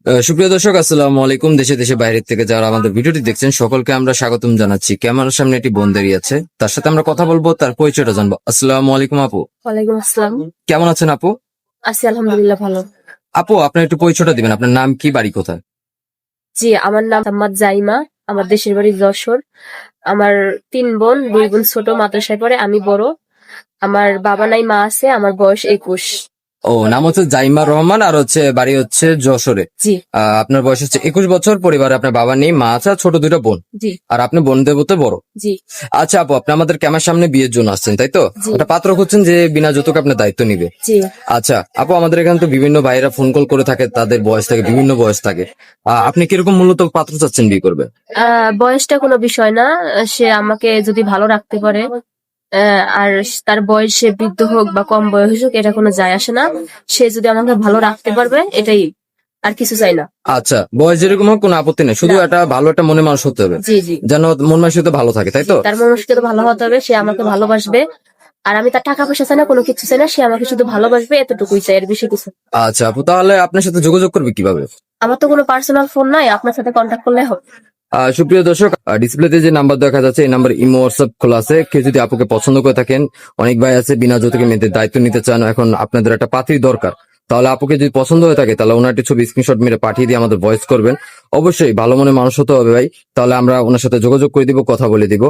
সুপ্রিয় দর্শক, আসসালামু আলাইকুম। দেশে দেশে বাইরের থেকে যারা আমাদের ভিডিওটি দেখছেন সকলকে আমরা স্বাগতম জানাচ্ছি। ক্যামেরার সামনে একটি বোন দাঁড়িয়ে আছে, তার সাথে আমরা কথা বলবো, তার পরিচয়টা জানবো। আসসালামু আলাইকুম আপু, ওয়ালাইকুম আসসালাম। কেমন আছেন আপু? আছি আলহামদুলিল্লাহ ভালো। আপু, আপনার একটু পরিচয়টা দিবেন, আপনার নাম কি, বাড়ি কোথায়? জি, আমার নাম মোহাম্মদ জাইমা। আমার দেশের বাড়ি যশোর। আমার 3 বোন, 2 বোন ছোট মাদ্রাসায় পড়ে, আমি বড়। আমার বাবা নাই, মা আছে। আমার বয়স 21। ও, নাম হচ্ছে জাইমা রহমান, আর হচ্ছে বাড়ি হচ্ছে যশোরে। জি আপনার বয়স হচ্ছে 21 বছর, পরিবারে আপনার বাবা নেই, মা আছে, আর ছোট দুটো বোন। জি আর আপনি বোনদের মধ্যে বড়। জি আচ্ছা আপু, আপনি আমাদের ক্যামেরার সামনে বিয়ের জন্য আসছেন, তাই তো? জি একটা পাত্র খুঁজছেন যে বিনা যৌতুকে আপনার দায়িত্ব নিবে। জি। আচ্ছা আপু, আমাদের এখানে তো বিভিন্ন ভাইরা ফোন কল করে থাকে, তাদের বয়স থাকে, বিভিন্ন বয়স থাকে। আপনি কিরকম মূলত পাত্র চাচ্ছেন বিয়ে করবে? বয়সটা কোনো বিষয় না। সে আমাকে যদি ভালো রাখতে পারে, আর তার বয়স সে বৃদ্ধ হোক বা কম বয়স হোক, এটা কোনো যায় আসে না। সে যদি আমাকে ভালো রাখতে পারবে, এটাই, আর কিছু চাই না। আচ্ছা, বয়স যেরকম হোক কোনো আপত্তি নেই, শুধু না। একটা ভালো একটা মনে মানুষ হতে হবে, জি জি। যেন মন মানসিকতা ভালো থাকে, তাই তো? তার মনস্কিত ভালো হতে হবে, সে আমাকে ভালোবাসবে। আর আমি তার টাকা পয়সা চাই না, কোনো কিছু চাই না, সে আমাকে শুধু ভালোবাসবে, এতটুকুই চাই, এর বেশি কিছু না। আচ্ছা আপু, তাহলে আপনার সাথে যোগাযোগ করবে কিভাবে? আমার তো কোনো পার্সোনাল ফোন নাই, আপনার সাথে কন্ট্যাক্ট করলে হবে। সুপ্রিয় দর্শক, ডিসপ্লেতে যে নাম্বার দেখা যাচ্ছে, এই নাম্বার ইমো হোয়াটসঅ্যাপ খোলা আছে। কেউ যদি আপুকে পছন্দ করে থাকেন, অনেক ভাই আছে বিনা যৌতুকে মেয়েদের দায়িত্ব নিতে চান, এখন আপনাদের একটা পাত্রী দরকার, তাহলে আপুকে যদি পছন্দ হয়ে থাকে, তাহলে ওনার একটি ছবি স্ক্রিনশট মেরে পাঠিয়ে দিয়ে আমাদের ভয়েস করবেন। অবশ্যই ভালো মনে মানুষ হতে হবে ভাই, তাহলে আমরা ওনার সাথে যোগাযোগ করে দিব, কথা বলে দিব।